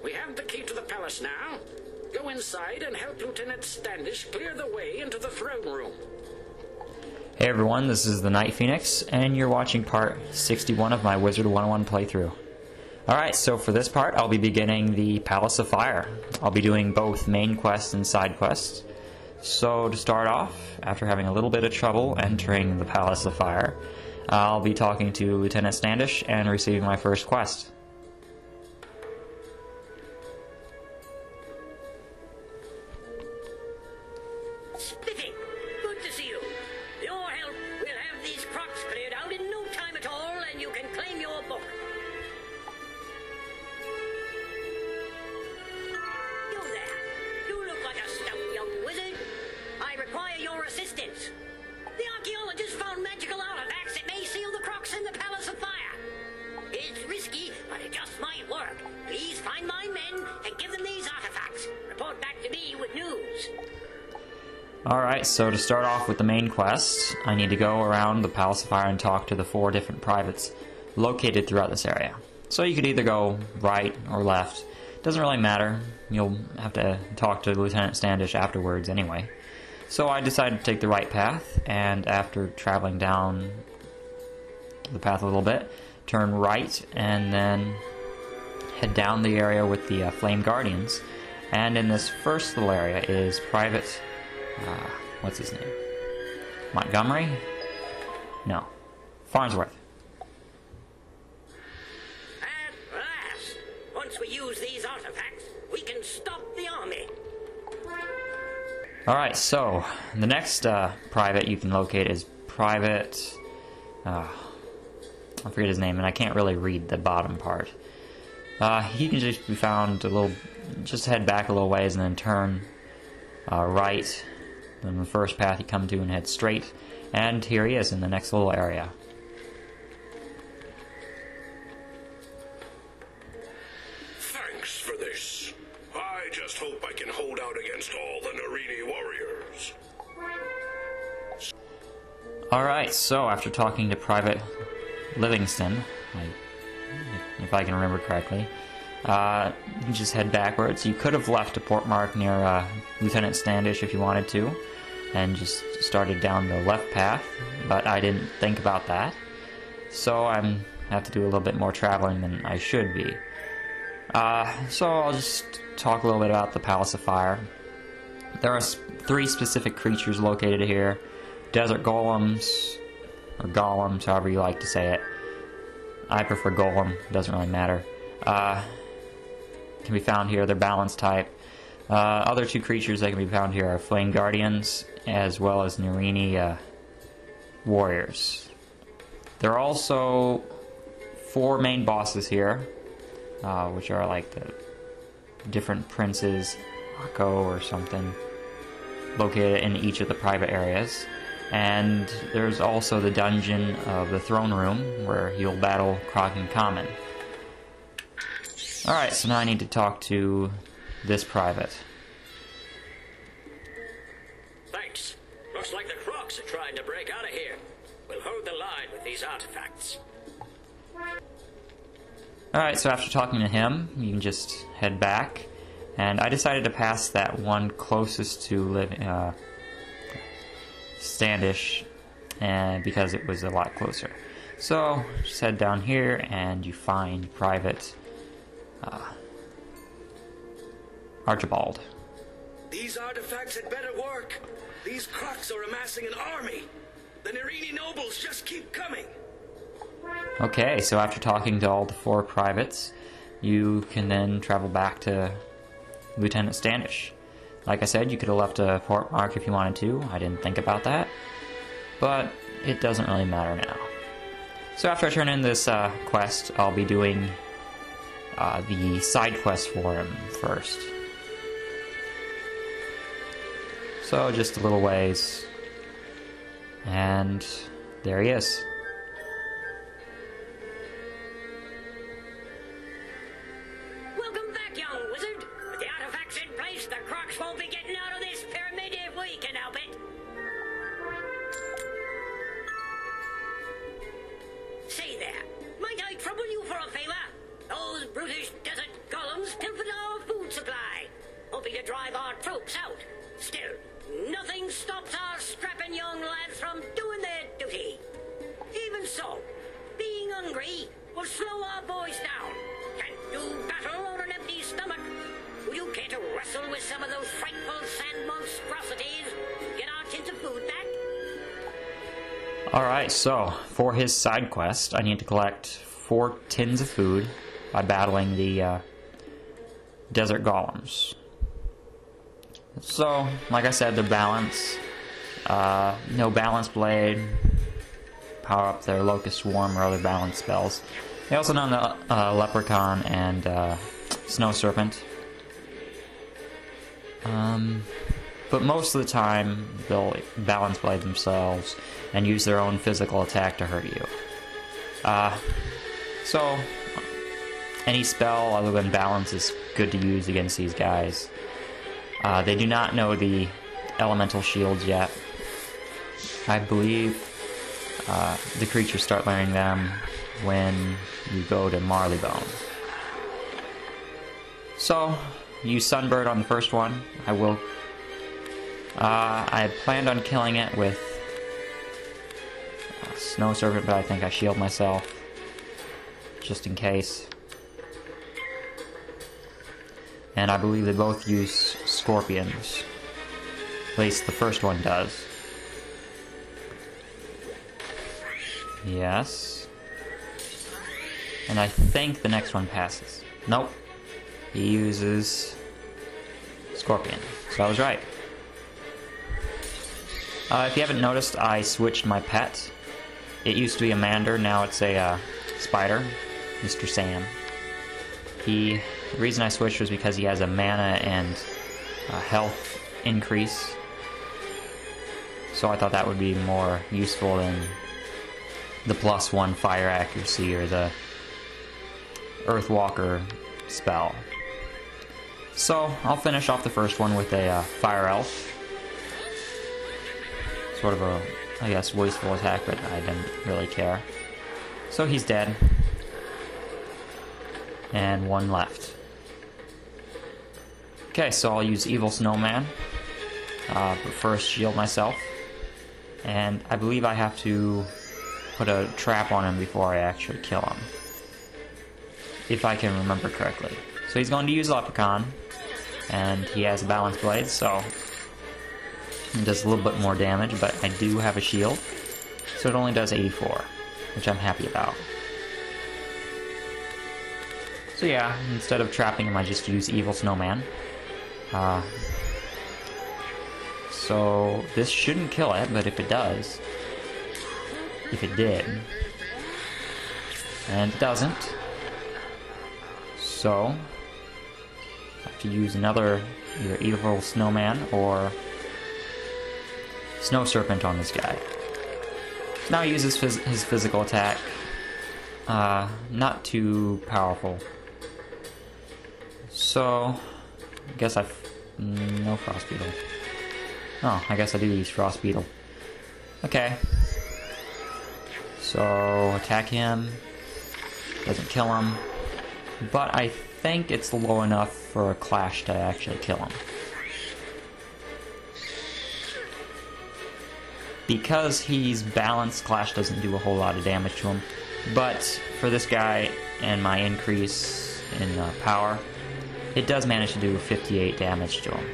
We have the key to the palace now. Go inside and help Lt Standish clear the way into the throne room. Hey everyone, this is the Night Phoenix, and you're watching part 61 of my Wizard 101 playthrough. Alright, so for this part, I'll be beginning the Palace of Fire. I'll be doing both main quests and side quests. So to start off, after having a little bit of trouble entering the Palace of Fire, I'll be talking to Lt Standish and receiving my first quest. Spiffy, good to see you. With your help, we'll have these crocs cleared out in no time at all, and you can claim your book. You there. You look like a stout young wizard. I require your assistance. The archaeologists found magical artifacts that may seal the crocs in the Palace of Fire. It's risky, but it just might work. Please find my men and give them these artifacts. Report back to me with news. Alright, so to start off with the main quest, I need to go around the Palace of Fire and talk to the 4 different privates located throughout this area. So you could either go right or left. Doesn't really matter. You'll have to talk to Lt Standish afterwards anyway. So I decided to take the right path, and after traveling down the path a little bit, turn right and then head down the area with the Flame Guardians. And in this first little area is Private... what's his name? Montgomery? No. Farnsworth. At last! Once we use these artifacts, we can stop the army. Alright, so the next private you can locate is Private... I forget his name, and I can't really read the bottom part. He can just be found a little... just head back a little ways and then turn right. Then the first path you come to and head straight. And here he is in the next little area. Thanks for this. I just hope I can hold out against all the Narini warriors. Alright, so after talking to Private Livingston, if I can remember correctly, you just head backwards. You could have left a port mark near Lt Standish if you wanted to, and just started down the left path, but I didn't think about that. So I have to do a little bit more traveling than I should be. So I'll just talk a little bit about the Palace of Fire. There are 3 specific creatures located here. Desert golems, or golems, however you like to say it. I prefer golem, doesn't really matter. Can be found here. They're balance type. Other 2 creatures that can be found here are Flame Guardians, as well as Narini warriors. There are also 4 main bosses here, which are like the different princes, Akko or something, located in each of the private areas. And there's also the dungeon of the throne room, where you'll battle Krok in common. Alright, so now I need to talk to this private. Thanks. Looks like the crocs are trying to break out of here. We'll hold the line with these artifacts. Alright, so after talking to him, you can just head back. And I decided to pass that one closest to Standish, and because it was a lot closer. So, just head down here and you find Private Archibald. These artifacts had better work. These crocs are amassing an army. The Narini nobles just keep coming. Okay, so after talking to all the 4 privates, you can then travel back to Lt Standish. Like I said, you could have left a port mark if you wanted to. I didn't think about that. But it doesn't really matter now. So after I turn in this quest, I'll be doing the side quest for him first. So just a little ways. And there he is. Welcome back, young wizard. With the artifacts in place, the crocs won't be getting out of this pyramid if we can help it. Say there, might I trouble you for a favor? Those brutish desert golems pilfered our stops our strapping young lads from doing their duty. Even so, being hungry will slow our boys down. Can't do battle on an empty stomach. Would you care to wrestle with some of those frightful sand monstrosities? Get our tins of food back? Alright, so for his side quest, I need to collect 4 tins of food by battling the desert golems. So, like I said, their balance, no balance blade, power up their locust swarm or other balance spells. They also know the leprechaun and snow serpent. But most of the time, they'll balance blade themselves and use their own physical attack to hurt you. So, any spell other than balance is good to use against these guys. They do not know the elemental shields yet. I believe the creatures start learning them when you go to Marleybone. So, use Sunbird on the first one. I planned on killing it with Snow Serpent, but I think I shield myself just in case. And I believe they both use scorpions. At least the first one does. Yes. And I think the next one passes. Nope. He uses scorpion. So I was right. If you haven't noticed, I switched my pet. It used to be a Mander, now it's a spider, Mr. Sam. The reason I switched was because he has a mana and health increase. So I thought that would be more useful than the +1 fire accuracy or the Earthwalker spell. So I'll finish off the first one with a fire elf. Sort of a, I guess, wasteful attack, but I didn't really care. So he's dead. And one left. Okay, so I'll use Evil Snowman. But first shield myself. And I believe I have to put a trap on him before I actually kill him. If I can remember correctly. So he's going to use Leprechaun. And he has a balance blade, so it does a little bit more damage, but I do have a shield. So it only does 84, which I'm happy about. So yeah, instead of trapping him, I just use Evil Snowman. So this shouldn't kill it, but if it does, if it did, and it doesn't, so I have to use another either Evil Snowman or Snow Serpent on this guy. So now he uses his physical attack. Not too powerful. So, I guess no Frost Beetle. Oh, I guess I do use Frost Beetle. Okay. So, attack him. Doesn't kill him. But I think it's low enough for a clash to actually kill him. Because he's balanced, clash doesn't do a whole lot of damage to him. But for this guy and my increase in power, it does manage to do 58 damage to him.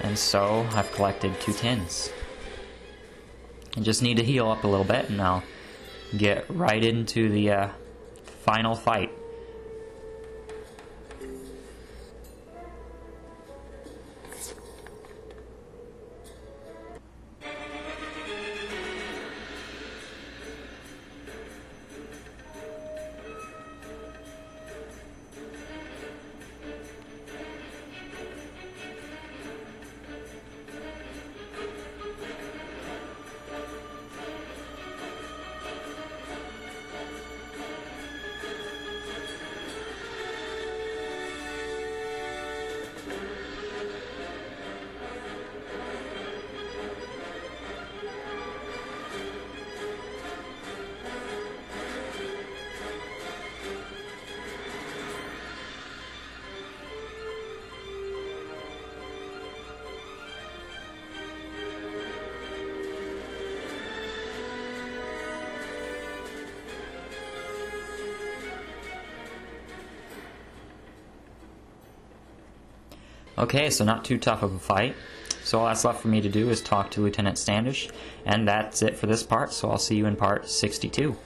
And so I've collected 2 tins. I just need to heal up a little bit and I'll get right into the final fight. Okay, so not too tough of a fight. So all that's left for me to do is talk to Lieutenant Standish, and that's it for this part, so I'll see you in part 62.